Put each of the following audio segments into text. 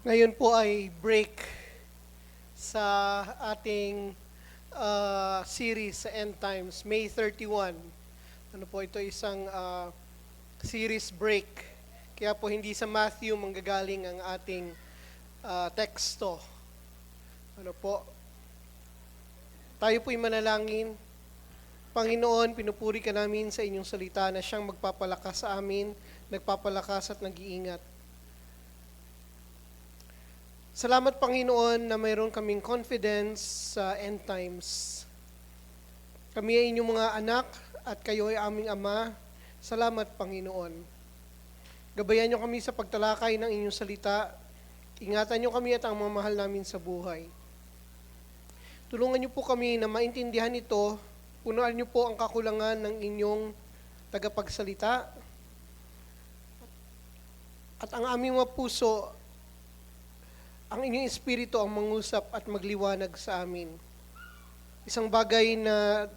Ngayon po ay break sa ating series sa End Times, May 31. Ano po, ito isang series break. Kaya po hindi sa Matthew manggagaling ang ating teksto. Ano po, tayo po'y manalangin. Panginoon, pinupuri ka namin sa inyong salita na siyang magpapalakas sa amin, nagpapalakas at nag-iingat. Salamat, Panginoon, na mayroon kaming confidence sa end times. Kami ay inyong mga anak at kayo ay aming Ama. Salamat, Panginoon. Gabayan niyo kami sa pagtalakay ng inyong salita. Ingatan niyo kami at ang mga mahal namin sa buhay. Tulungan niyo po kami na maintindihan ito. Punuan niyo po ang kakulangan ng inyong tagapagsalita. At ang aming mga puso, ang inyong espiritu ang mangusap at magliwanag sa amin. Isang bagay na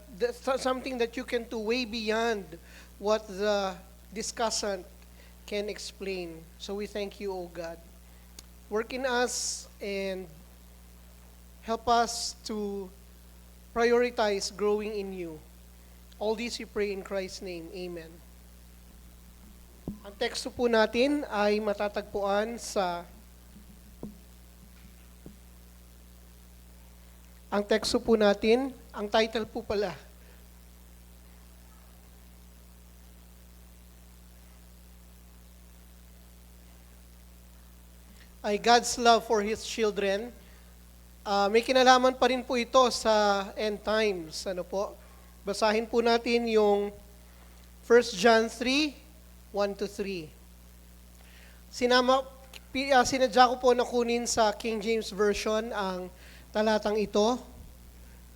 something that you can do way beyond what the discussant can explain. So we thank you, O God. Work in us and help us to prioritize growing in you. All this we pray in Christ's name. Amen. Ang teksto po natin ay matatagpuan sa ang teksto po natin, ang title po pala, ay God's Love for His Children. May kinalaman pa rin po ito sa end times. Ano po? Basahin po natin yung 1 John 3, 1-3. Sinadya ko po na kunin sa King James Version ang talatang ito.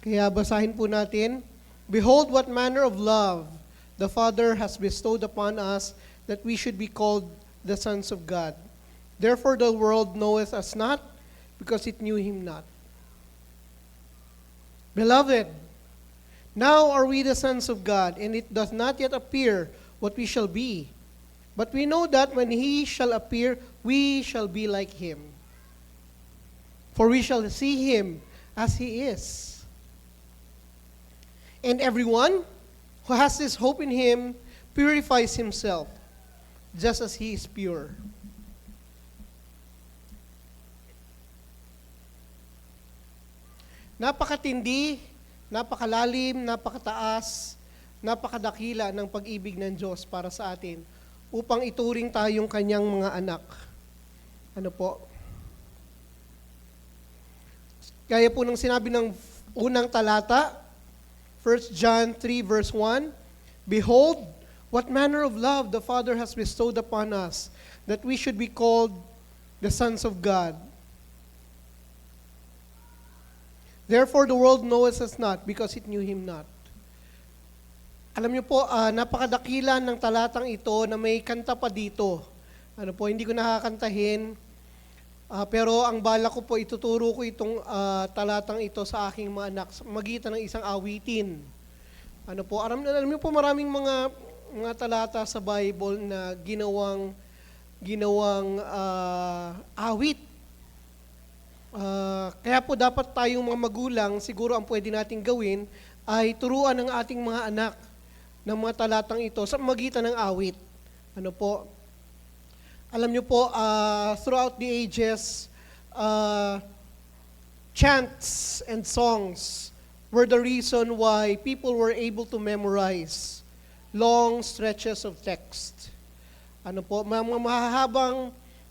Kaya basahin po natin. Behold what manner of love the Father has bestowed upon us, that we should be called the sons of God. Therefore the world knoweth us not, because it knew Him not. Beloved, now are we the sons of God, and it doth not yet appear what we shall be. But we know that when He shall appear, we shall be like Him. For we shall see Him as He is. And everyone who has this hope in Him purifies himself, just as He is pure. Napakatindi, napakalalim, napakataas, napakadakila ng pag-ibig ng Diyos para sa atin upang ituring tayong Kanyang mga anak. Ano po? Gaya po ng sinabi ng unang talata, 1 John 3 verse 1, Behold, what manner of love the Father has bestowed upon us, that we should be called the sons of God. Therefore the world knoweth us not, because it knew Him not. Alam niyo po, napakadakila ng talatang ito na may kanta pa dito. Ano po, hindi ko nakakantahin. Pero ang bala ko po, ituturo ko itong talatang ito sa aking mga anak sa magitan ng isang awitin. Ano po, alam niyo po maraming mga talata sa Bible na ginawang awit. Kaya po dapat tayong mga magulang, siguro ang pwede nating gawin ay turuan ng ating mga anak ng mga talatang ito sa magitan ng awit. Ano po? Alam niyo po, throughout the ages, chants and songs were the reason why people were able to memorize long stretches of text. Ano po, mga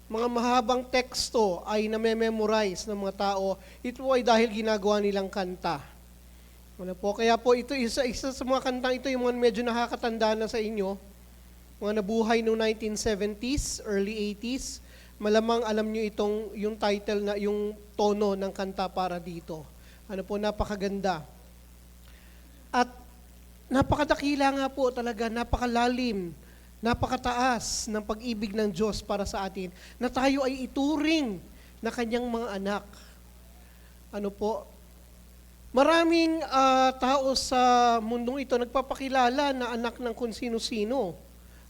mahabang teksto ay na-memorize ng mga tao. Ito ay dahil ginagawa nilang kanta. Ano po, kaya po ito isa sa mga kantang ito yung mga medyo nakakatanda na sa inyo. Mga nabuhay noong 1970s, early 80s, malamang alam nyo yung title na, yung tono ng kanta para dito. Ano po, napakaganda. At napakadakila nga po talaga, napakalalim, napakataas ng pag-ibig ng Diyos para sa atin, na tayo ay ituring na Kanyang mga anak. Ano po, maraming tao sa mundong ito nagpapakilala na anak ng kung sino-sino.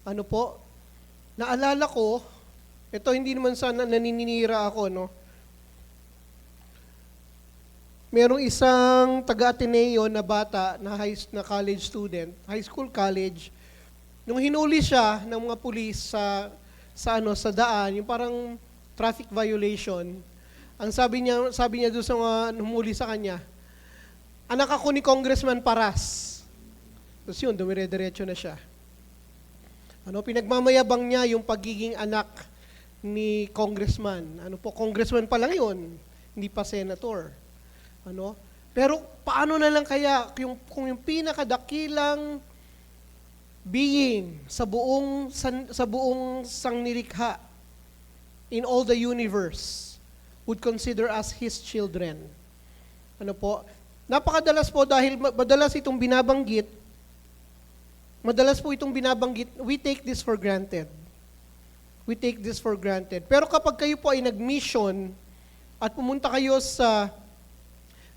Ano po, naalala ko, Ito hindi naman sana naninira ako, no? Merong isang taga-Ateneo na bata na college student, high school college. Nung hinuli siya ng mga pulis sa daan, yung parang traffic violation. Ang sabi niya doon sa mga humuli sa kanya, anak ako ni Congressman Paras. Tapos yun, dumire-diretso na siya. Pinagmamayabang niya yung pagiging anak ni Congressman. Congressman pa lang yun, hindi pa senator. Pero paano na lang kaya kung yung pinakadakilang being sa buong sangnilikha in all the universe would consider us His children. Napakadalas po dahil madalas itong binabanggit, we take this for granted. We take this for granted. Pero kapag kayo po ay nag-mission at pumunta kayo sa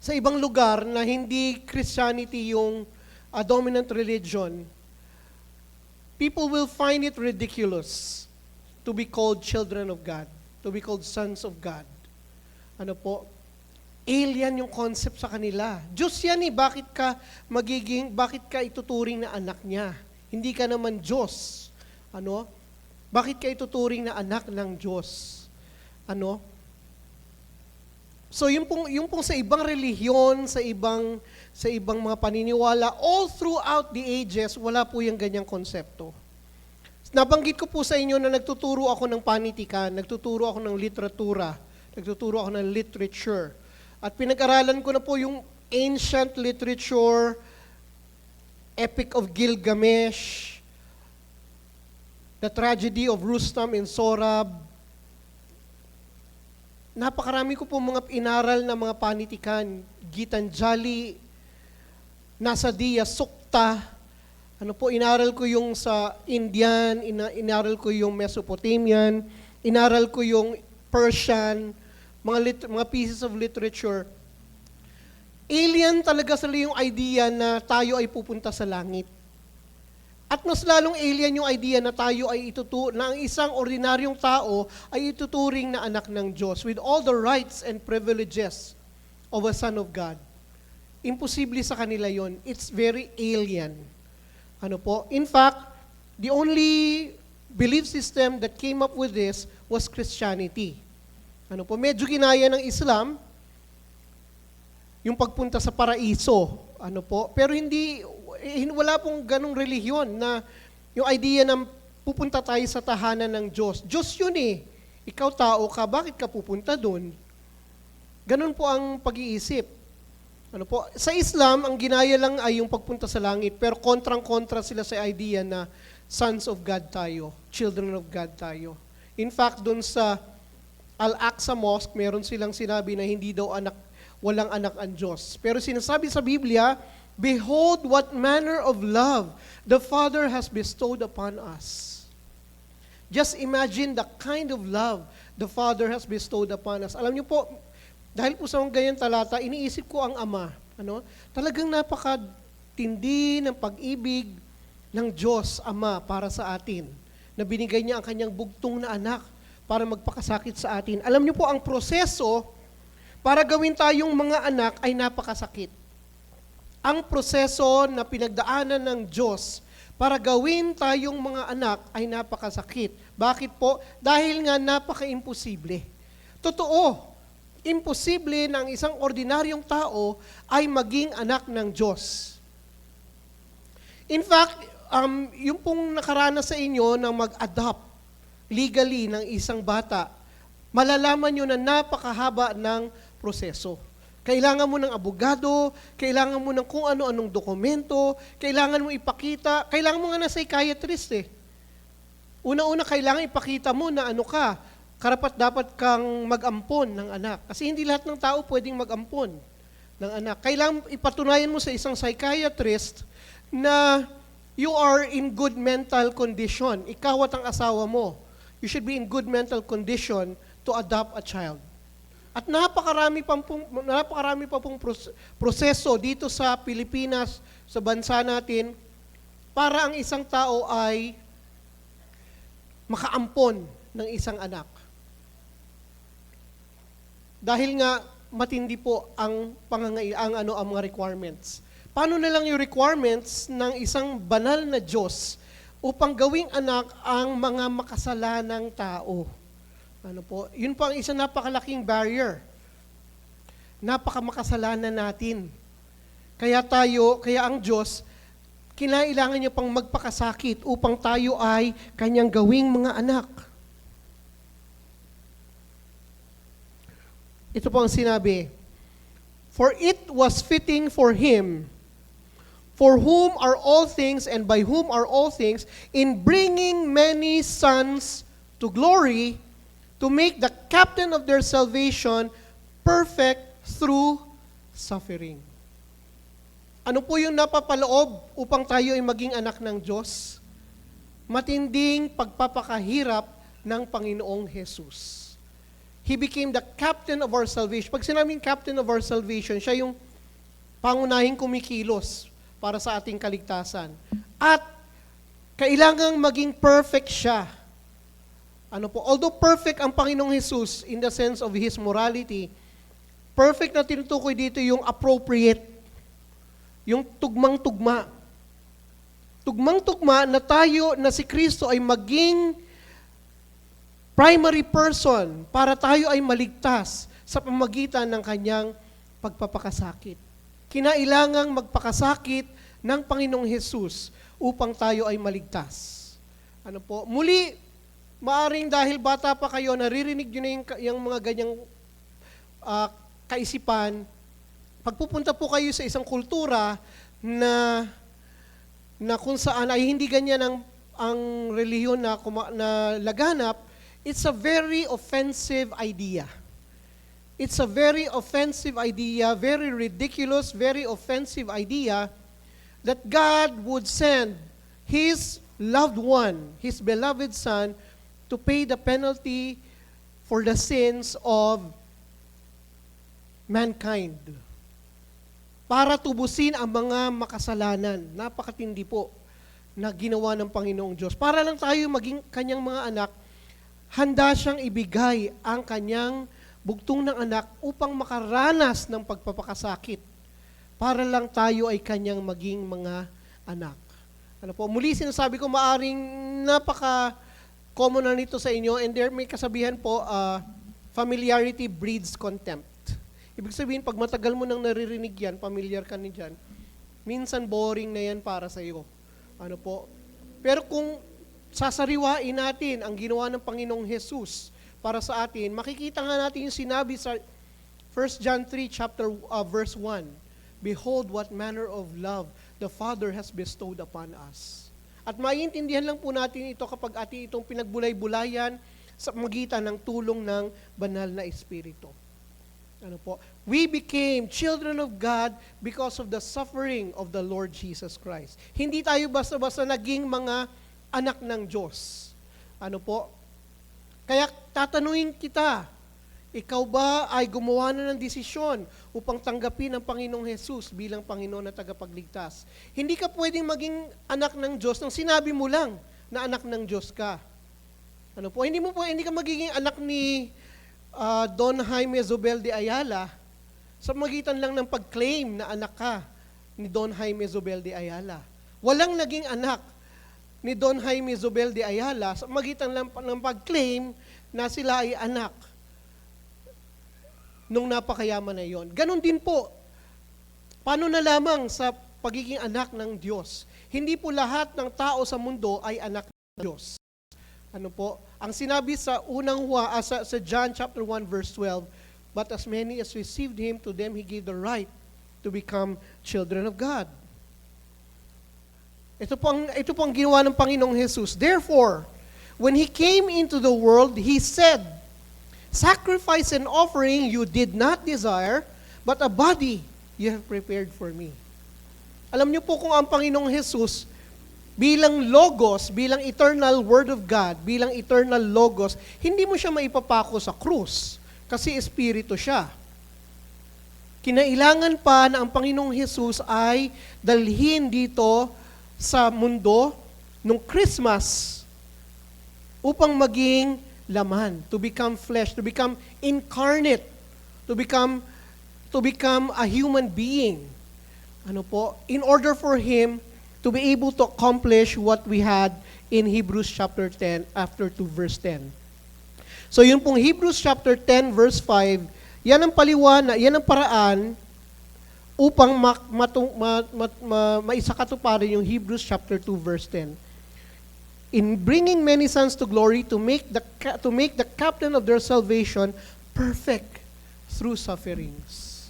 ibang lugar na hindi Christianity yung dominant religion, people will find it ridiculous to be called children of God, to be called sons of God. Alien yung concept sa kanila. Diyos yan bakit ka ituturing na anak niya? Hindi ka naman Diyos. Bakit ka ituturing na anak ng Diyos? So yung pong sa ibang relihiyon, sa ibang mga paniniwala, all throughout the ages, wala po yung ganyang konsepto. Nabanggit ko po sa inyo na nagtuturo ako ng panitikan, nagtuturo ako ng literatura, nagtuturo ako ng literature. At pinag-aralan ko na po yung ancient literature, Epic of Gilgamesh, the tragedy of Rustam and Sorab. Napakarami ko po mga inaral na mga panitikan, Gitanjali, Nasadiya, Sukta. Inaral ko yung sa Indian, inaral ko yung Mesopotamian, inaral ko yung Persian, mga pieces of literature. Alien talaga sila yung idea na tayo ay pupunta sa langit. At mas lalong alien yung idea na tayo ay na ang isang ordinaryong tao ay ituturing na anak ng Diyos with all the rights and privileges of a son of God. Imposible sa kanila yon. It's very alien. In fact, the only belief system that came up with this was Christianity. Medyo ginaya ng Islam yung pagpunta sa paraiso. Pero wala pong ganong relihiyon na yung idea na pupunta tayo sa tahanan ng Diyos. Diyos yun Ikaw tao ka, bakit ka pupunta doon? Ganon po ang pag-iisip. Sa Islam, ang ginaya lang ay yung pagpunta sa langit, pero kontrang-kontra sila sa idea na sons of God tayo, children of God tayo. In fact, doon sa Al-Aqsa Mosque, meron silang sinabi na hindi daw walang anak ang Diyos. Pero sinasabi sa Biblia, behold what manner of love the Father has bestowed upon us. Just imagine the kind of love the Father has bestowed upon us. Alam niyo po, dahil po sa mga ganyan talata, iniisip ko ang Ama. Talagang napakatindi ng pag-ibig ng Diyos, Ama, para sa atin. Na binigay niya ang kanyang bugtong na anak para magpakasakit sa atin. Alam niyo po, ang proseso para gawin tayong mga anak ay napakasakit. Ang proseso na pinagdaanan ng Diyos para gawin tayong mga anak ay napakasakit. Bakit po? Dahil nga napaka-imposible. Totoo, imposible na ang isang ordinaryong tao ay maging anak ng Diyos. In fact, yung pong nakaranas sa inyo na mag-adopt legally ng isang bata, malalaman nyo na napakahaba ng proseso. Kailangan mo ng abogado, kailangan mo ng kung ano-anong dokumento, kailangan mo ipakita, kailangan mo nga na psychiatrist Una-una, kailangan ipakita mo na karapat-dapat kang mag-ampon ng anak. Kasi hindi lahat ng tao pwedeng mag-ampon ng anak. Kailangan ipatunayan mo sa isang psychiatrist na you are in good mental condition. Ikaw at ang asawa mo. You should be in good mental condition to adopt a child. At napakarami pa pong proseso dito sa Pilipinas, sa bansa natin, para ang isang tao ay makaampon ng isang anak. Dahil nga matindi po ang ang mga requirements. Paano na lang yung requirements ng isang banal na Diyos upang gawing anak ang mga makasalanang tao? Ano po? Yun po ang isang napakalaking barrier. Napakamakasalanan natin. Kaya ang Diyos, kinailangan niya pang magpakasakit upang tayo ay kanyang gawing mga anak. Ito po ang sinabi, "For it was fitting for him, for whom are all things and by whom are all things, in bringing many sons to glory, to make the captain of their salvation perfect through suffering." Ano po yung napapaloob upang tayo ay maging anak ng Diyos? Matinding pagpapakahirap ng Panginoong Jesus. He became the captain of our salvation. Pag sinabing captain of our salvation, siya yung pangunahing kumikilos para sa ating kaligtasan. At kailangang maging perfect siya. Ano po? Although perfect ang Panginoong Jesus in the sense of His morality, perfect na tinutukoy dito yung appropriate, yung tugmang-tugma. Tugmang-tugma na tayo, na si Kristo ay maging primary person para tayo ay maligtas sa pamamagitan ng kanyang pagpapakasakit. Kinailangang magpakasakit ng Panginoong Jesus upang tayo ay maligtas. Ano po? Muli, maaring dahil bata pa kayo, naririnig nyo na yung mga ganyang kaisipan. Pagpupunta po kayo sa isang kultura na kung saan ay hindi ganyan ang relihiyon na laganap, it's a very offensive idea. It's a very offensive idea, very ridiculous, very offensive idea that God would send His loved one, His beloved Son, to pay the penalty for the sins of mankind. Para tubusin ang mga makasalanan. Napakatindi po na ginawa ng Panginoong Diyos. Para lang tayo maging kanyang mga anak, handa siyang ibigay ang kanyang bugtong ng anak upang makaranas ng pagpapakasakit para lang tayo ay kanyang maging mga anak. Ano po, muli sinasabi ko, maaring napaka-common na nito sa inyo, and there may kasabihan po, familiarity breeds contempt. Ibig sabihin, pag matagal mo nang naririnig yan, familiar ka ni dyan, minsan boring na yan para sa iyo. Ano po? Pero kung sasariwain natin ang ginawa ng Panginoong Jesus para sa atin, makikita nga natin yung sinabi sa 1 John 3 verse 1. Behold what manner of love the Father has bestowed upon us. At maiintindihan lang po natin ito kapag ating itong pinagbulay-bulayan sa magitan ng tulong ng banal na Espiritu. Ano po? We became children of God because of the suffering of the Lord Jesus Christ. Hindi tayo basta-basta naging mga anak ng Diyos. Ano po? Kaya tatanungin kita, ikaw ba ay gumawa na ng desisyon upang tanggapin ang Panginoong Jesus bilang Panginoon na tagapagligtas? Hindi ka pwedeng maging anak ng Diyos nang sinabi mo lang na anak ng Diyos ka. Ano po? Hindi ka magiging anak ni Don Jaime Zobel de Ayala sa magitan lang ng pag-claim na anak ka ni Don Jaime Zobel de Ayala. Walang naging anak ni Don Jaime Zobel de Ayala sa magitan lang ng pag-claim na sila ay anak nung napakayaman na yon. Ganon din po, paano na lamang sa pagiging anak ng Diyos? Hindi po lahat ng tao sa mundo ay anak ng Diyos. Ano po? Ang sinabi sa sa John chapter 1 verse 12, but as many as received Him, to them He gave the right to become children of God. Ito po ang ginawa ng Panginoong Jesus. Therefore, when He came into the world, He said, sacrifice and offering you did not desire, but a body you have prepared for me. Alam niyo po kung ang Panginoong Jesus, bilang Logos, bilang eternal Word of God, bilang eternal Logos, hindi mo siya maipapako sa krus, kasi Espiritu siya. Kinailangan pa na ang Panginoong Jesus ay dalhin dito sa mundo nung Christmas upang maging laman, to become flesh, to become incarnate, to become a human being. Ano po? In order for Him to be able to accomplish what we had in Hebrews chapter 10, after 2 verse 10. So yun pong Hebrews chapter 10 verse 5, yan ang paliwanag, yan ang paraan upang maisakatuparan yung Hebrews chapter 2 verse 10. In bringing many sons to glory, to make the captain of their salvation perfect through sufferings.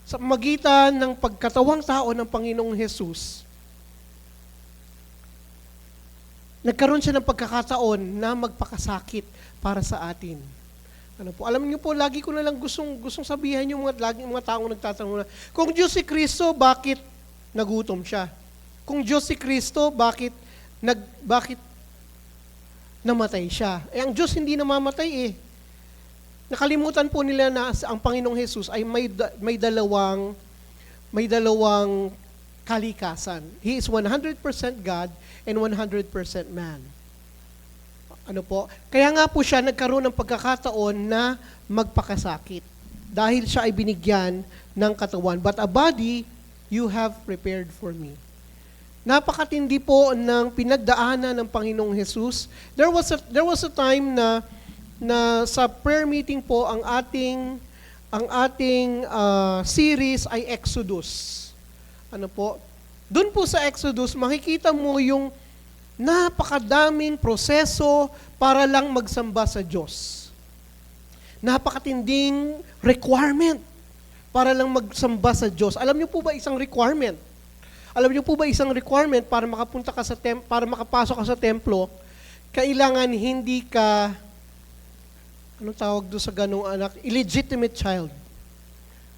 Sa magitan ng pagkatawang tao ng Panginoong Jesus, nagkaroon siya ng pagkakataon na magpakasakit para sa atin. Ano po? Alam niyo po, lagi ko na lang gustong sabihan yung mga taong nagtatanong na, kung Diyos si Kristo, bakit nagutom siya? Kung Diyos si Kristo, bakit namatay siya? Ang Diyos hindi namamatay eh. Nakalimutan po nila na ang Panginoong Jesus ay may dalawang kalikasan. He is 100% God and 100% man. Ano po? Kaya nga po siya nagkaroon ng pagkakataon na magpakasakit dahil siya ay binigyan ng katawan. But a body you have prepared for me. Napakatindi po ng pinagdaanan ng Panginoong Jesus. There was a time na sa prayer meeting po ang ating series ay Exodus. Ano po? Doon po sa Exodus makikita mo yung napakadaming proseso para lang magsamba sa Diyos. Napakatinding requirement para lang magsamba sa Diyos. Alam niyo po ba isang requirement? Alam niyo po ba isang requirement para makapunta ka para makapasok ka sa templo, kailangan hindi ka, anong tawag doon sa ganung anak? Illegitimate child.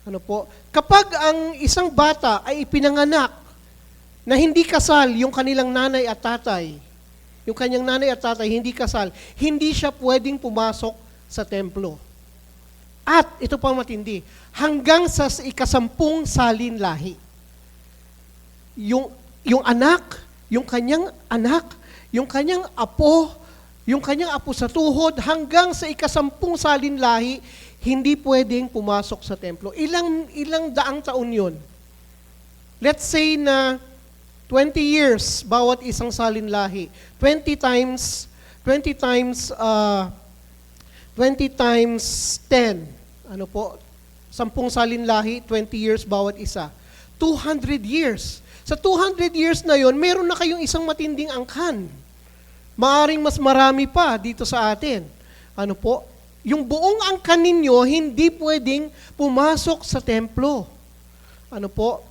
Ano po? Kapag ang isang bata ay ipinanganak na hindi kasal yung kanilang nanay at tatay, yung kanyang nanay at tatay hindi kasal, hindi siya pwedeng pumasok sa templo. At, ito pang matindi, hanggang sa ikasampung salin lahi. Yung anak, yung kanyang apo sa tuhod, hanggang sa ikasampung salin lahi, hindi pwedeng pumasok sa templo. Ilang daang taon yun? Let's say na 20 years bawat isang salin lahi. 20 times 10. Ano po? 10 salin lahi, 20 years bawat isa. 200 years. Sa 200 years na yon, meron na kayong isang matinding angkan. Maaring mas marami pa dito sa atin. Ano po? Yung buong angkan ninyo, hindi pwedeng pumasok sa templo. Ano po?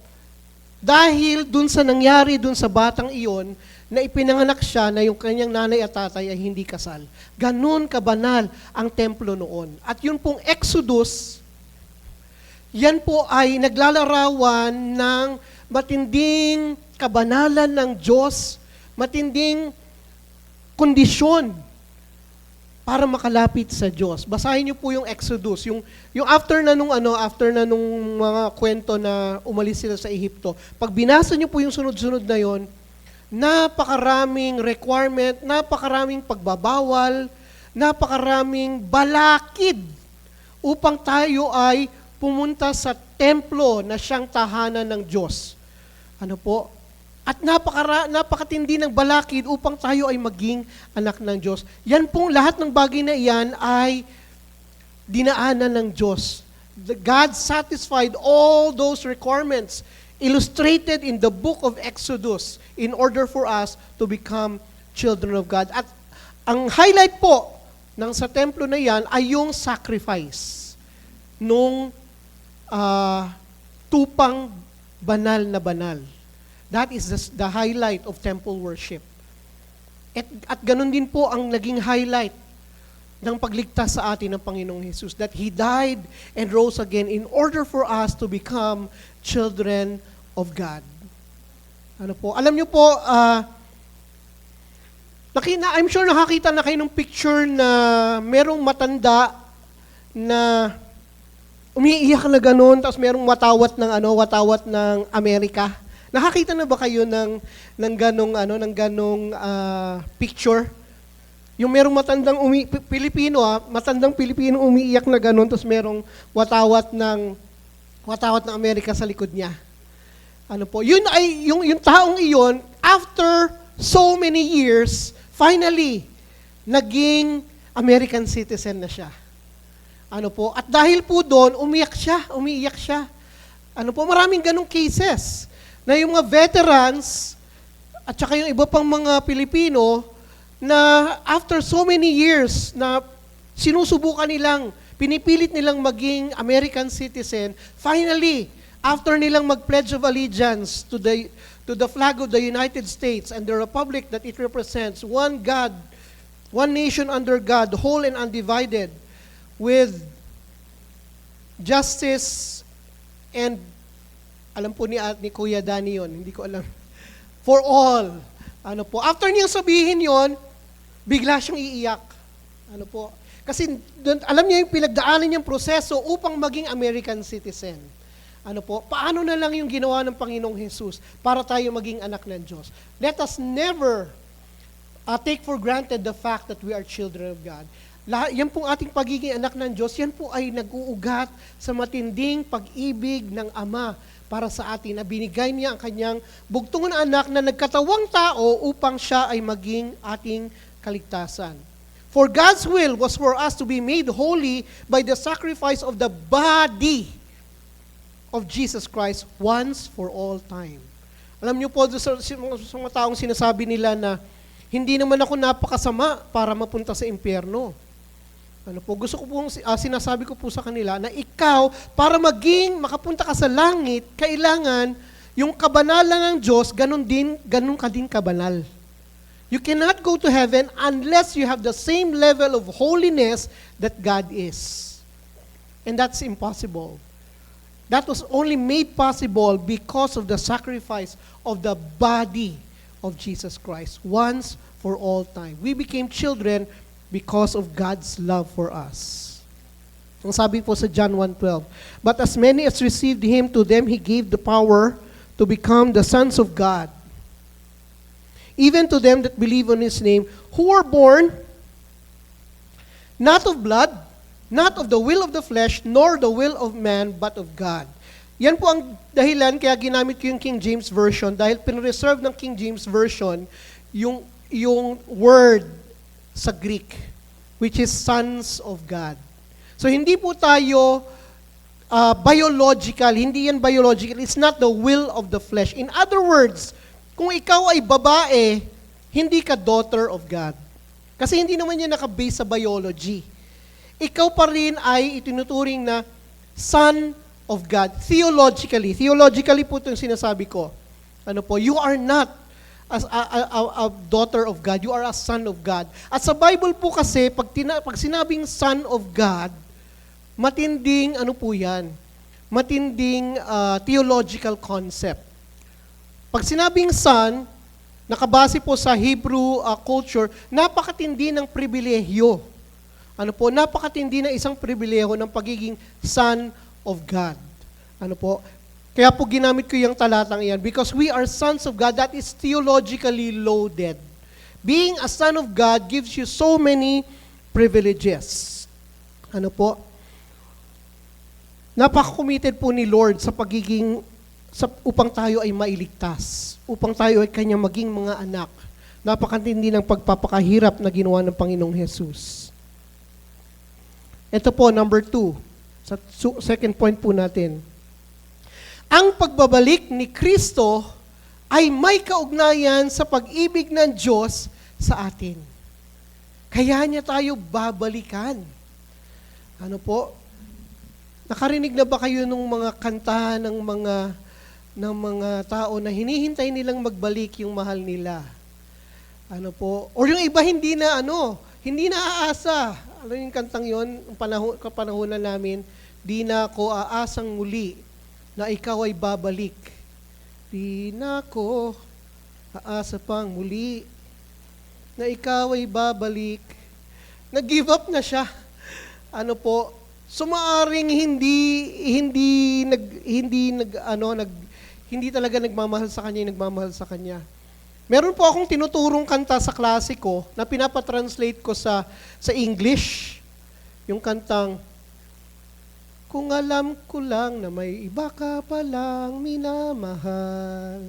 Dahil dun sa nangyari dun sa batang iyon, na ipinanganak siya na yung kanyang nanay at tatay ay hindi kasal. Ganun kabanal ang templo noon. At yun pong Exodus, yan po ay naglalarawan ng matinding kabanalan ng Diyos, matinding kondisyon para makalapit sa Diyos. Basahin niyo po yung Exodus, yung after na nung mga kwento na umalis sila sa Ehipto. Pag binasa niyo po yung sunod-sunod na yon, napakaraming requirement, napakaraming pagbabawal, napakaraming balakid upang tayo ay pumunta sa templo na siyang tahanan ng Diyos. Ano po? At napakatindi ng balakid upang tayo ay maging anak ng Diyos. Yan pong lahat ng bagay na iyan ay dinaanan ng Diyos. God satisfied all those requirements illustrated in the book of Exodus in order for us to become children of God. At ang highlight po ng sa templo na yan ay yung sacrifice nung tupang banal na banal. That is the highlight of temple worship. At ganun din po ang naging highlight ng pagligtas sa atin ng Panginoong Jesus, that He died and rose again in order for us to become children of God. Ano po? Alam niyo po, I'm sure nakakita na kayo ng picture na merong matanda na umiiyak na gano'n, tapos merong watawat ng Amerika. Nakakita na ba kayo ng ganong picture? Yung merong matandang Pilipino, matandang Pilipino umiiyak na ganun, tapos merong watawat ng Amerika sa likod niya. Ano po, yun ay, yung taong iyon, after so many years, finally, naging American citizen na siya. Ano po, at dahil po doon, umiiyak siya. Ano po, maraming ganong cases, na yung mga veterans, at saka yung iba pang mga Pilipino, na after so many years, na sinusubukan nilang, pinipilit nilang maging American citizen, finally, after nilang mag-pledge of allegiance to the flag of the United States and the republic that it represents, one God, one nation under God, whole and undivided, with justice and, alam po ni Kuya Danny yun, hindi ko alam, for all. Ano po, after niyang sabihin yon, bigla siyang iiyak. Ano po, kasi alam niya yung pinagdaanan niyang proseso upang maging American citizen. Ano po, paano na lang yung ginawa ng Panginoong Jesus para tayo maging anak ng Diyos. Let us never take for granted the fact that we are children of God. Yan pong ating pagiging anak ng Diyos, yan po ay nag-uugat sa matinding pag-ibig ng Ama para sa atin na binigay niya ang kanyang bugtong na anak na nagkatawang tao upang siya ay maging ating kaligtasan. For God's will was for us to be made holy by the sacrifice of the body of Jesus Christ once for all time. Alam niyo po, sa mga taong sinasabi nila na hindi naman ako napakasama para mapunta sa impyerno. Ano po, gusto ko pong sinasabi ko po sa kanila na ikaw, para makapunta ka sa langit, kailangan yung kabanalan ng Diyos, ganun ka din kabanal. You cannot go to heaven unless you have the same level of holiness that God is. And that's impossible. That was only made possible because of the sacrifice of the body of Jesus Christ, once for all time. We became children because of God's love for us. Ang sabi po sa John 1:12, but as many as received Him, to them He gave the power to become the sons of God, even to them that believe on His name, who were born not of blood, not of the will of the flesh, nor the will of man, but of God. Yan po ang dahilan kaya ginamit ko yung King James Version, dahil pinreserve ng King James Version yung word sa Greek, which is sons of God. So hindi po tayo biological, hindi yan biological, it's not the will of the flesh. In other words, kung ikaw ay babae, hindi ka daughter of God. Kasi hindi naman yan nakabase sa biology. Ikaw pa rin ay itinuturing na son of God. Theologically po ito yung sinasabi ko. Ano po, you are not as a daughter of God, you are a son of God. At sa Bible po kasi, pag sinabing son of God, matinding, ano po yan? Matinding theological concept. Pag sinabing son, nakabase po sa Hebrew culture, napakatindi ng pribilehyo. Ano po, napakatindi ng isang pribilehyo ng pagiging son of God. Ano po, kaya po ginamit ko yung talatang iyan, because we are sons of God, that is theologically loaded. Being a son of God gives you so many privileges. Ano po, napaka-committed po ni Lord sa upang tayo ay mailigtas, upang tayo ay kanyang maging mga anak. Napakatindi ng pagpapakahirap na ginawa ng Panginoong Jesus. Ito po, number 2, sa second point po natin. Ang pagbabalik ni Kristo ay may kaugnayan sa pag-ibig ng Diyos sa atin. Kaya niya tayo babalikan. Ano po? Nakarinig na ba kayo ng mga kanta ng mga tao na hinihintay nilang magbalik yung mahal nila? Ano po? O yung iba hindi na aasa. Ano yung kantang yon? Kapanahonan namin, di na ako aasang muli na ikaw ay babalik. Di na ako aasa pang muli na ikaw ay babalik. Nag-give up na siya. Ano po? Sumaaring hindi talaga nagmamahal sa kanya, nagmamahal sa kanya. Meron po akong tinuturong kanta sa klase ko na pinapatranslate ko sa English. Yung kantang, kung alam ko lang na may iba ka palang minamahal,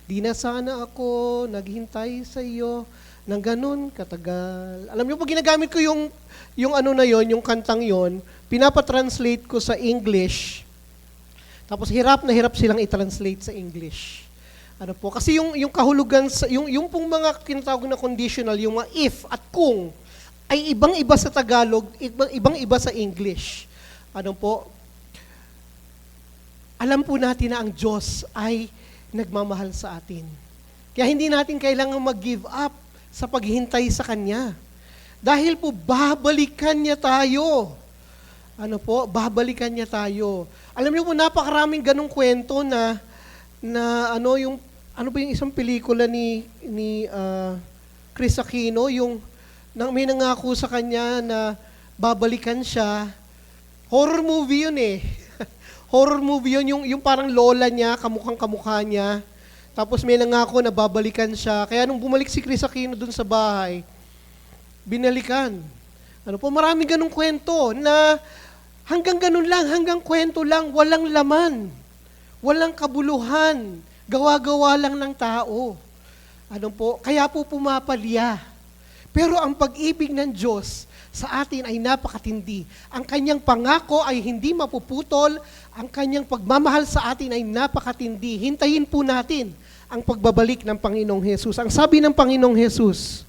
di na sana ako naghintay sa iyo ng ganun katagal. Alam niyo po, ginagamit ko yung ano na yon, yung kantang yon, pinapatranslate ko sa English, tapos hirap na hirap silang i-translate sa English. Ano po? Kasi yung kahulugan, yung pong mga kinatawag na conditional, yung mga if at kung, ay ibang-iba sa Tagalog, ibang-iba sa English. Ano po? Alam po natin na ang Diyos ay nagmamahal sa atin. Kaya hindi natin kailangang mag-give up sa paghintay sa Kanya. Dahil po, babalikan niya tayo. Ano po? Babalikan niya tayo. Alam niyo po, napakaraming ganong kwento na yung isang pelikula ni Chris Aquino, may nangako sa kanya na babalikan siya. Horror movie yun eh. Horror movie yun, yung parang lola niya, kamukhang-kamukha niya. Tapos may nangako na babalikan siya. Kaya nung bumalik si Chris Aquino dun sa bahay, binalikan. Ano po, maraming ganong kwento na hanggang ganun lang, hanggang kwento lang, walang laman, walang kabuluhan, gawa-gawa lang ng tao. Ano po? Kaya po pumapalya. Pero ang pag-ibig ng Diyos sa atin ay napakatindi. Ang kanyang pangako ay hindi mapuputol. Ang kanyang pagmamahal sa atin ay napakatindi. Hintayin po natin ang pagbabalik ng Panginoong Hesus. Ang sabi ng Panginoong Hesus,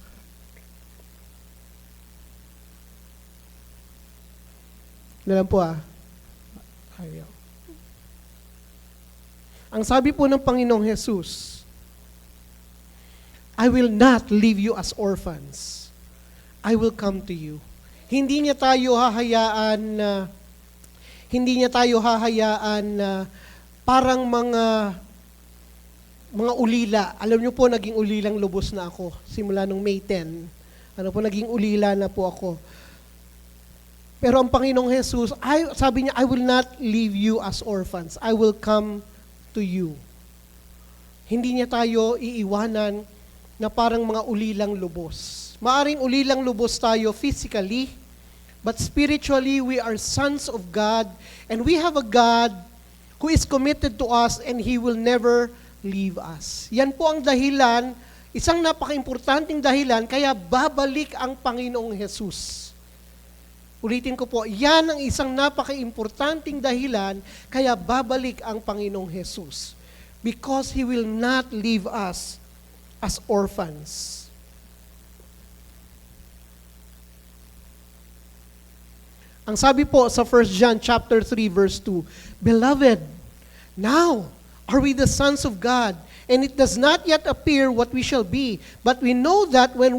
nalang po ayaw. Ang sabi po ng Panginoong Hesus, I will not leave you as orphans. I will come to you. Hindi niya tayo hahayaan na parang mga ulila. Alam niyo po, naging ulilang lubos na ako simula nung May 10. Naging ulila na po ako. Pero ang Panginoong Hesus, sabi niya, I will not leave you as orphans. I will come to you. Hindi niya tayo iiwanan na parang mga ulilang lubos. Maaring ulilang lubos tayo physically, but spiritually, we are sons of God, and we have a God who is committed to us, and He will never leave us. Yan po ang dahilan, isang napaka-importanting dahilan, kaya babalik ang Panginoong Hesus. Ulitin ko po, yan ang isang napaka-importanting dahilan kaya babalik ang Panginoong Hesus. Because He will not leave us as orphans. Ang sabi po sa 1 John chapter 3 verse 2, Beloved, now are we the sons of God, and it does not yet appear what we shall be, but we know that when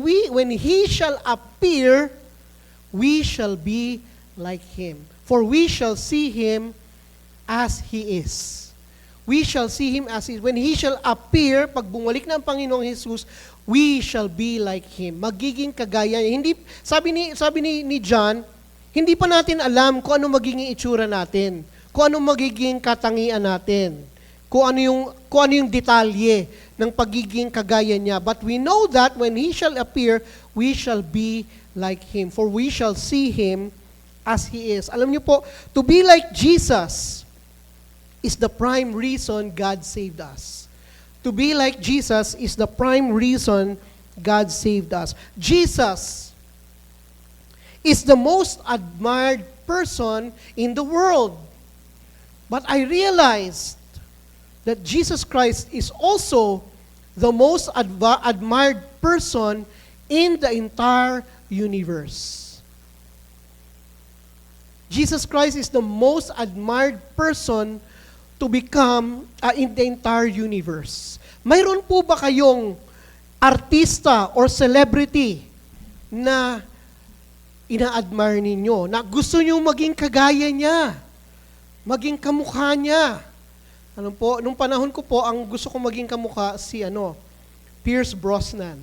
He shall appear, we shall be like Him. For we shall see Him as He is. We shall see Him as He is. When He shall appear, pag bumalik na ang Panginoong Jesus, we shall be like Him. Magiging kagaya niya. Hindi, sabi ni John, hindi pa natin alam kung ano magiging itsura natin, kung ano magiging katangian natin, kung ano yung detalye ng pagiging kagaya niya. But we know that when He shall appear, we shall be like Him, for we shall see Him as He is. Alam niyo po, to be like Jesus is the prime reason God saved us. To be like Jesus is the prime reason God saved us. Jesus is the most admired person in the world. But I realized that Jesus Christ is also the most admired person in the entire universe. Jesus Christ is the most admired person to become in the entire universe. Mayroon po ba kayong artista or celebrity na ina-admire ninyo, na gusto nyo maging kagaya niya, maging kamukha niya? Ano po, nung panahon ko po, ang gusto kong maging kamukha si Pierce Brosnan.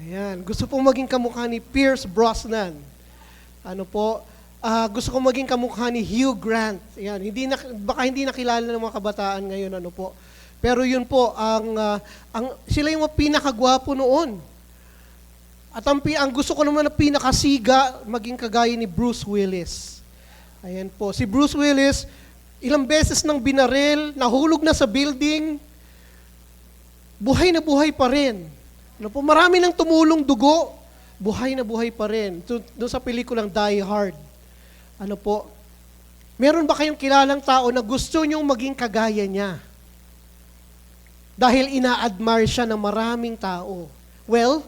Ayan, gusto pong maging kamukha ni Pierce Brosnan. Gusto kong maging kamukha ni Hugh Grant. Ayan, baka hindi nakilala ng mga kabataan ngayon, Pero yun po, sila yung pinakagwapo noon. At ang gusto ko naman na pinakasiga, maging kagaya ni Bruce Willis. Ayan po, si Bruce Willis, ilang beses nang binaril, nahulog na sa building, buhay na buhay pa rin. Ano po, marami nang tumulong dugo, buhay na buhay pa rin. Doon sa pelikulang Die Hard. Ano po, meron ba kayong kilalang tao na gusto nyong maging kagaya niya? Dahil ina-admire siya ng maraming tao. Well,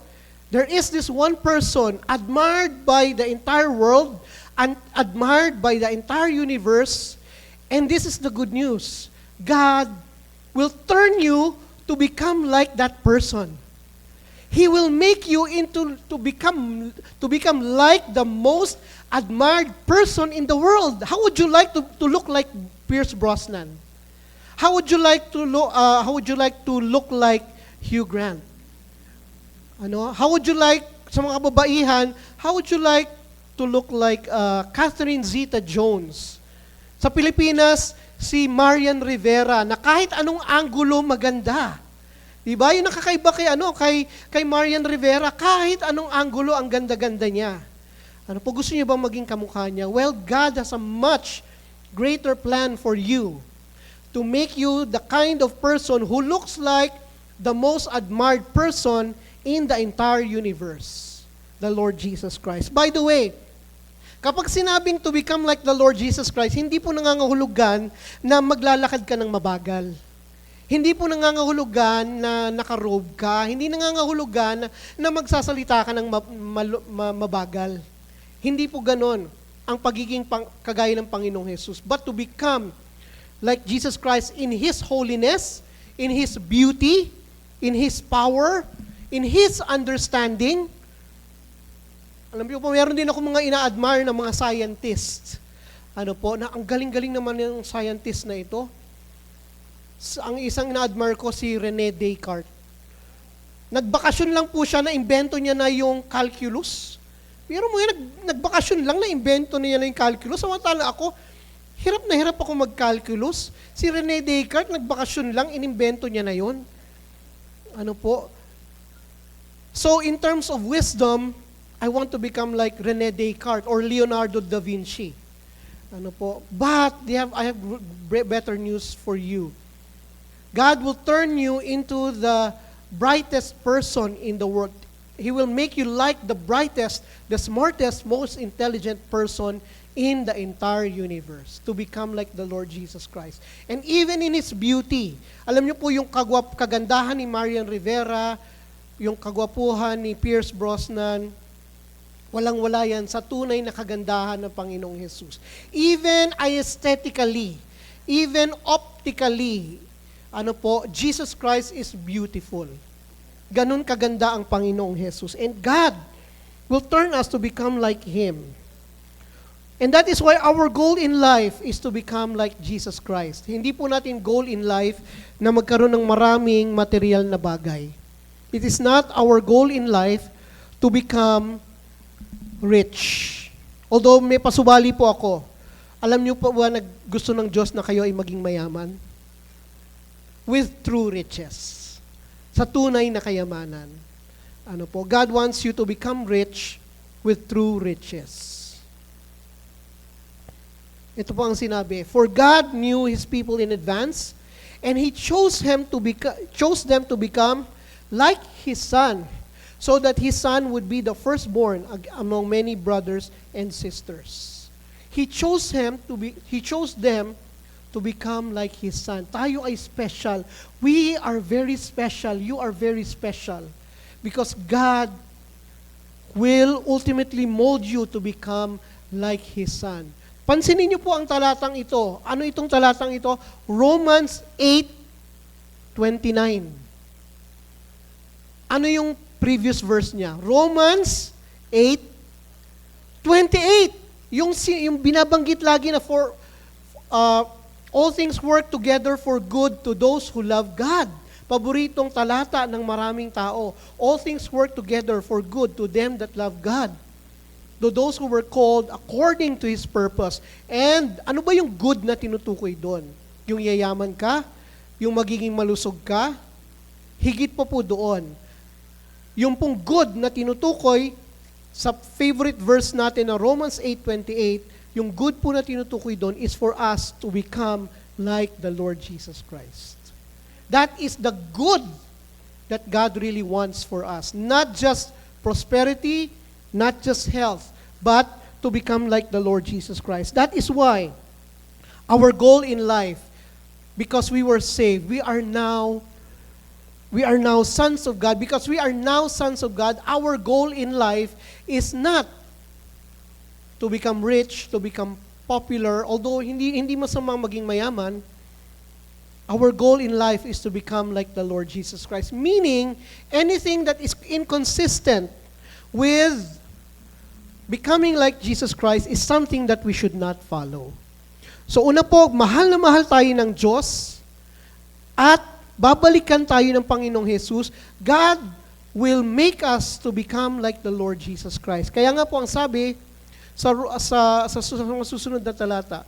there is this one person admired by the entire world and admired by the entire universe. And this is the good news. God will turn you to become like that person. He will make you to become like the most admired person in the world. How would you like to look like Pierce Brosnan? How would you like to look like Hugh Grant? How would you like sa mga kababaihan, how would you like to look like Catherine Zeta-Jones? Sa Pilipinas, si Marian Rivera na kahit anong anggulo maganda. Diba? Yung nakakaiba kay Marian Rivera, kahit anong anggulo ang ganda-ganda niya. Ano po, gusto niyo bang maging kamukha niya? Well, God has a much greater plan for you to make you the kind of person who looks like the most admired person in the entire universe, the Lord Jesus Christ. By the way, kapag sinabing to become like the Lord Jesus Christ, hindi po nangangahulugan na maglalakad ka ng mabagal. Hindi po nangangahulugan na nakarobe ka. Hindi nangangahulugan na magsasalita ka ng mabagal. Hindi po ganon ang pagiging kagaya ng Panginoong Jesus. But to become like Jesus Christ in His holiness, in His beauty, in His power, in His understanding. Alam niyo po, meron din ako mga ina-admire na mga scientists. Na ang galing-galing naman yung scientist na ito. Ang isang ina-admire ko si Rene Descartes. Nagbakasyon lang po siya, na-invento niya na yung calculus. Pero mo yan, nagbakasyon lang, na-invento niya na yung calculus. Samantala ako, hirap na hirap ako mag-calculus. Si Rene Descartes, nagbakasyon lang, inimbento niya na yun. So in terms of wisdom, I want to become like Rene Descartes or Leonardo da Vinci. But I have better news for you. God will turn you into the brightest person in the world. He will make you like the brightest, the smartest, most intelligent person in the entire universe to become like the Lord Jesus Christ. And even in His beauty, alam niyo po yung kagandahan ni Marian Rivera, yung kagwapuhan ni Pierce Brosnan, walang-wala yan sa tunay na kagandahan ng Panginoong Jesus. Even aesthetically, even optically, Jesus Christ is beautiful. Ganun kaganda ang Panginoong Jesus. And God will turn us to become like Him. And that is why our goal in life is to become like Jesus Christ. Hindi po natin goal in life na magkaroon ng maraming material na bagay. It is not our goal in life to become rich. Although may pasubali po ako, alam niyo po ba na gusto ng Diyos na kayo ay maging mayaman? With true riches. Sa tunay na kayamanan. God wants you to become rich with true riches. Ito po ang sinabi, for God knew His people in advance, and He chose them to become like His Son, so that His Son would be the firstborn among many brothers and sisters. He chose them to become like His Son. Tayo ay special. We are very special. You are very special. Because God will ultimately mold you to become like His Son. Pansinin niyo po ang talatang ito. Ano itong talatang ito? Romans 8:29. Ano yung previous verse niya? Romans 8:28. Yung binabanggit lagi na for all things work together for good to those who love God. Paboritong talata ng maraming tao. All things work together for good to them that love God. To those who were called according to His purpose. And ano ba yung good na tinutukoy doon? Yung yayaman ka? yung magiging malusog ka, higit pa po doon. Yung pong good na tinutukoy sa favorite verse natin na Romans 8:28, yung good po na tinutukoy doon is for us to become like the Lord Jesus Christ. That is the good that God really wants for us. Not just prosperity, not just health, but to become like the Lord Jesus Christ. That is why our goal in life, because we were saved, we are now sons of God. Because we are now sons of God, our goal in life is not to become rich, to become popular, although hindi masamang maging mayaman. Our goal in life is to become like the Lord Jesus Christ. Meaning, anything that is inconsistent with becoming like Jesus Christ is something that we should not follow. So una po, mahal na mahal tayo ng Diyos at babalikan tayo ng Panginoong Jesus. God will make us to become like the Lord Jesus Christ. Kaya nga po ang sabi sa susunod na talata,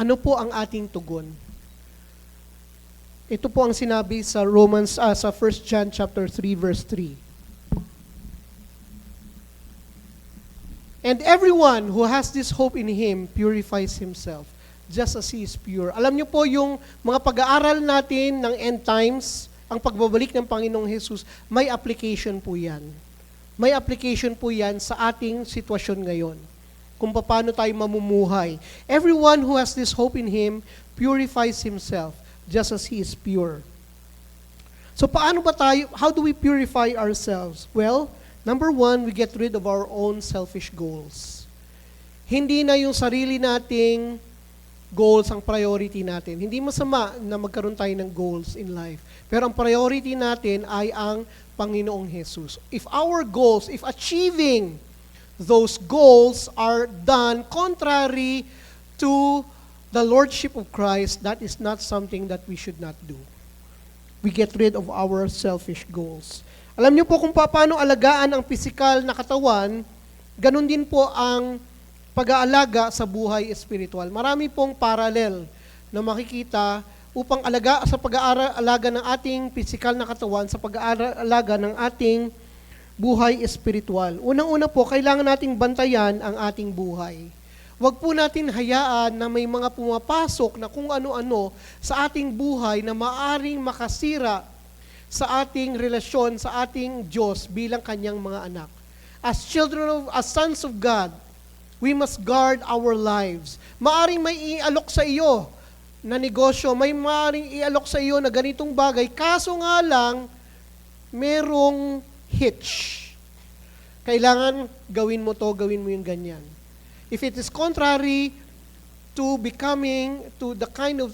ano po ang ating tugon? Ito po ang sinabi sa sa 1 John chapter 3 verse 3. And everyone who has this hope in Him purifies himself, just as He is pure. Alam niyo po yung mga pag-aaral natin ng end times, ang pagbabalik ng Panginoong Jesus, may application po yan. May application po yan sa ating sitwasyon ngayon, kung paano tayo mamumuhay. Everyone who has this hope in Him purifies himself, just as He is pure. So paano ba tayo, how do we purify ourselves? Well, number one, we get rid of our own selfish goals. Hindi na yung sarili nating goals ang priority natin. Hindi masama na magkaroon tayo ng goals in life. Pero ang priority natin ay ang Panginoong Jesus. If our goals, if achieving those goals are done contrary to the Lordship of Christ, that is not something that we should not do. We get rid of our selfish goals. Alam niyo po kung paano alagaan ang pisikal na katawan, ganun din po ang pag-aalaga sa buhay espiritual. Marami pong parallel na makikita upang sa pag-aalaga ng ating pisikal na katawan, sa pag-aalaga ng ating buhay espiritual. Unang-una po, kailangan nating bantayan ang ating buhay. Huwag po natin hayaan na may mga pumapasok na kung ano-ano sa ating buhay na maaring makasira sa ating relasyon, sa ating Diyos bilang kanyang mga anak. As sons of God, we must guard our lives. Maaring may ialok sa iyo na negosyo, may maaring ialok sa iyo na ganitong bagay, kaso nga lang, merong hitch. Kailangan gawin mo to, gawin mo yung ganyan. If it is contrary to the kind of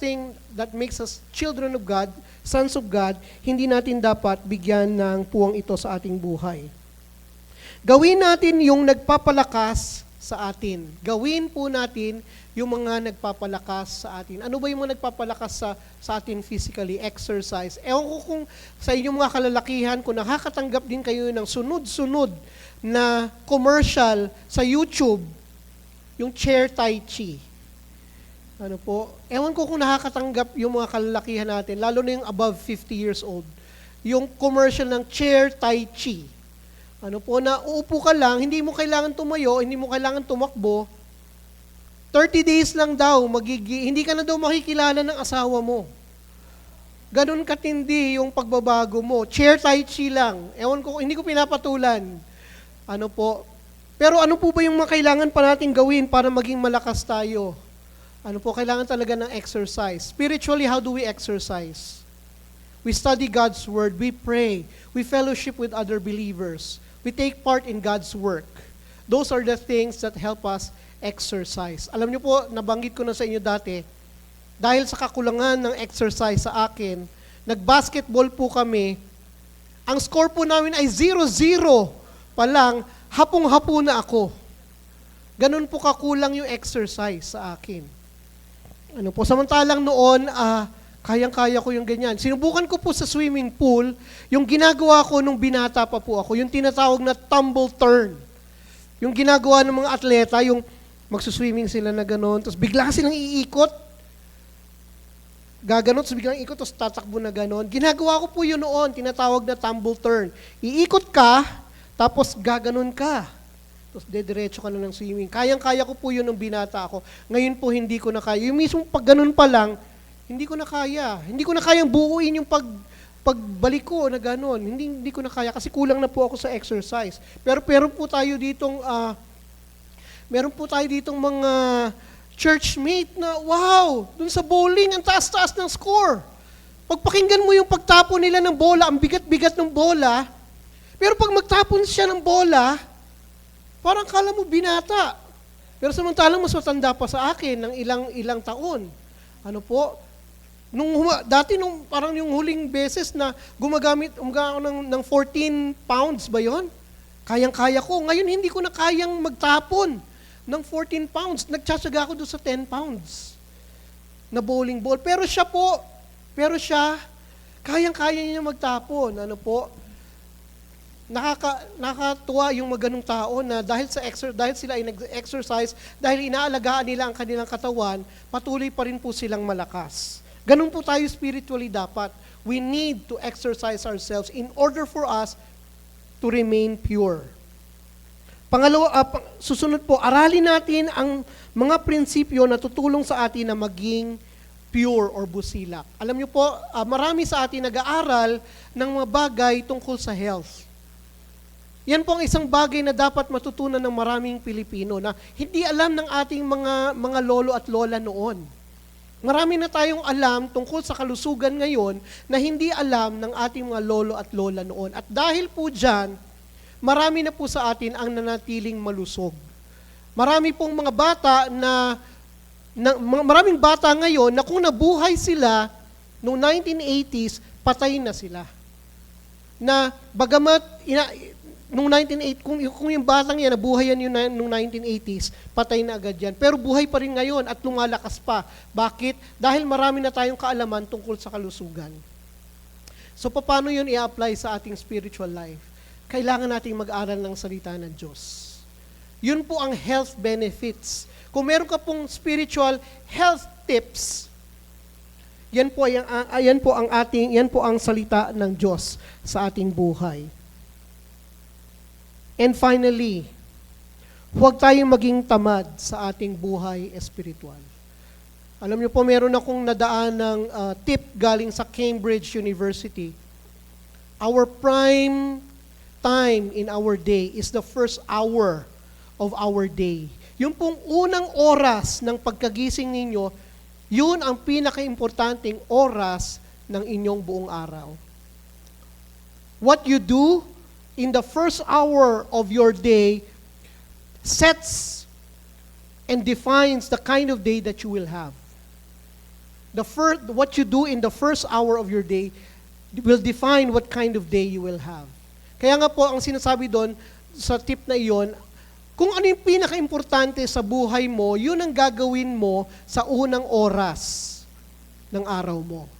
thing that makes us children of God, sons of God, hindi natin dapat bigyan ng puwang ito sa ating buhay. Gawin natin yung nagpapalakas sa atin. Gawin po natin yung mga nagpapalakas sa atin. Ano ba yung mga nagpapalakas sa atin physically? Exercise. Ewan ko kung sa inyong mga kalalakihan, kung nakakatanggap din kayo ng sunod-sunod na commercial sa YouTube, yung chair tai chi. Ano po? Ewan ko kung nakakatanggap yung mga kalalakihan natin, lalo na yung above 50 years old. Yung commercial ng chair tai chi. Ano po, na uupo ka lang, hindi mo kailangan tumayo, hindi mo kailangan tumakbo, 30 days lang daw, hindi ka na daw makikilala ng asawa mo. Ganon katindi yung pagbabago mo. Chair tai chi lang. Ewan ko, hindi ko pinapatulan. Ano po? Pero ano po ba yung mga kailangan pa natin gawin para maging malakas tayo? Ano po, kailangan talaga ng exercise. Spiritually, how do we exercise? We study God's Word, we pray, we fellowship with other believers, we take part in God's work. Those are the things that help us exercise. Alam niyo po, nabanggit ko na sa inyo dati, dahil sa kakulangan ng exercise sa akin, nag-basketball po kami, ang score po namin ay 0-0 pa lang, hapong-hapo na ako. Ganun po kakulang yung exercise sa akin. Ano po, samantalang noon, Kayang-kaya ko yung ganyan. Sinubukan ko po sa swimming pool, yung ginagawa ko nung binata pa po ako, yung tinatawag na tumble turn. Yung ginagawa ng mga atleta, yung magsuswimming sila na gano'n, tapos bigla silang iikot. Gaganon, tapos biglang ikot, tapos tatakbo na gano'n. Ginagawa ko po yun noon, tinatawag na tumble turn. Iikot ka, tapos gaganon ka. Tapos dediretso ka na ng swimming. Kayang-kaya ko po yun nung binata ako. Ngayon po hindi ko na kaya. Yung mismo pag ganun pa lang, hindi ko na kaya. Hindi ko na kayang buuin yung pagbalik ko na gano'n. Hindi ko na kaya kasi kulang na po ako sa exercise. Pero meron po tayo ditong mga churchmate na, wow, dun sa bowling, ang taas-taas ng score. Pagpakinggan mo yung pagtapon nila ng bola, ang bigat-bigat ng bola, pero pag magtapon siya ng bola, parang kala mo binata. Pero samantalang mas matanda pa sa akin ng ilang taon. Ano po? Dati parang yung huling beses na gumagamit ako ng 14 pounds ba yon? Kayang-kaya ko. Ngayon hindi ko na kayang magtapon ng 14 pounds. Nagtsatsaga ako doon sa 10 pounds na bowling ball. Pero siya, kayang-kaya niya magtapon. Ano po? Nakakatuwa yung maganong tao na dahil sila ay nag-exercise, dahil inaalagaan nila ang kanilang katawan, patuloy pa rin po silang malakas. Ganun po tayo spiritually dapat. We need to exercise ourselves in order for us to remain pure. Pangalawa, susunod po, aralin natin ang mga prinsipyo na tutulong sa atin na maging pure or busilak. Alam niyo po, marami sa atin nag-aaral ng mga bagay tungkol sa health. Yan po ang isang bagay na dapat matutunan ng maraming Pilipino na hindi alam ng ating mga lolo at lola noon. Marami na tayong alam tungkol sa kalusugan ngayon na hindi alam ng ating mga lolo at lola noon. At dahil po dyan, marami na po sa atin ang nanatiling malusog. Marami pong mga bata maraming bata ngayon na kung nabuhay sila noong 1980s, patay na sila. Na bagamat noong 1980, kung yung batang yan, nabuhay yan noong 1980s, patay na agad yan. Pero buhay pa rin ngayon at lumalakas pa. Bakit? Dahil marami na tayong kaalaman tungkol sa kalusugan. So, paano yun i-apply sa ating spiritual life? Kailangan nating mag-aral ng salita ng Diyos. Yun po ang health benefits. Kung meron ka pong spiritual health tips, yan po ang salita ng Diyos sa ating buhay. And finally, huwag tayong maging tamad sa ating buhay espiritual. Alam niyo po, meron akong nadaan ng tip galing sa Cambridge University. Our prime time in our day is the first hour of our day. Yung pong unang oras ng pagkagising ninyo, yun ang pinaka-importanting oras ng inyong buong araw. What you do in the first hour of your day sets and defines the kind of day that you will have. What you do in the first hour of your day will define what kind of day you will have. Kaya nga po, ang sinasabi doon sa tip na iyon, kung ano yung pinaka-importante sa buhay mo, yun ang gagawin mo sa unang oras ng araw mo.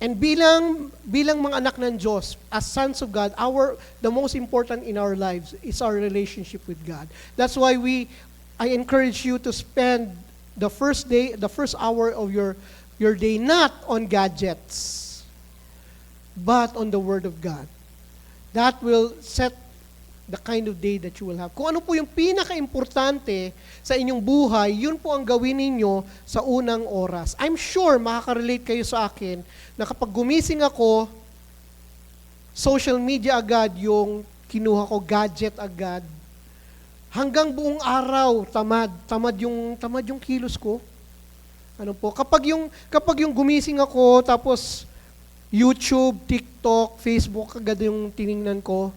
And bilang mga anak ng Diyos, as sons of God, the most important in our lives is our relationship with God. That's why I encourage you to spend the first hour of your day not on gadgets, but on the Word of God. That will set the kind of day that you will have. Kung ano po yung pinaka-importante sa inyong buhay, yun po ang gawin ninyo sa unang oras. I'm sure makaka-relate kayo sa akin na kapag gumising ako, social media agad yung kinuha ko, gadget agad. Hanggang buong araw, tamad yung kilos ko. Ano po, kapag yung gumising ako, tapos YouTube, TikTok, Facebook, agad yung tiningnan ko,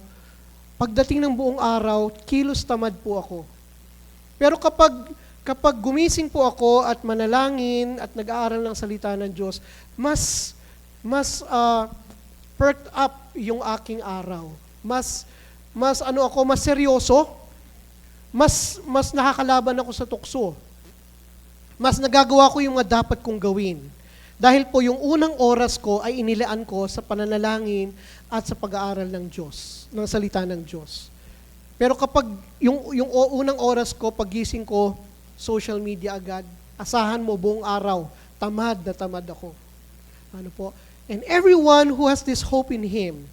pagdating ng buong araw, kilos tamad po ako. Pero kapag gumising po ako at manalangin at nag-aaral ng salita ng Diyos, mas perked up yung aking araw. Mas seryoso. Mas nakakalaban ako sa tukso. Mas nagagawa ko yung mga dapat kong gawin. Dahil po yung unang oras ko ay inilaan ko sa pananalangin at sa pag-aaral ng Diyos, ng salita ng Diyos. Pero kapag yung unang oras ko, pagising ko, social media agad, asahan mo buong araw, tamad na tamad ako. Ano po? And everyone who has this hope in Him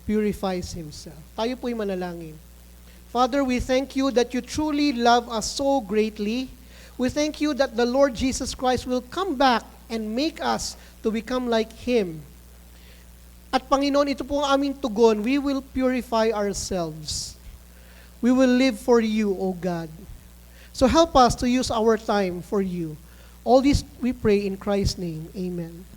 purifies himself. Tayo po'y manalangin. Father, we thank you that you truly love us so greatly. We thank you that the Lord Jesus Christ will come back and make us to become like Him. At Panginoon, ito po ang aming tugon. We will purify ourselves. We will live for you, O God. So help us to use our time for you. All this we pray in Christ's name. Amen.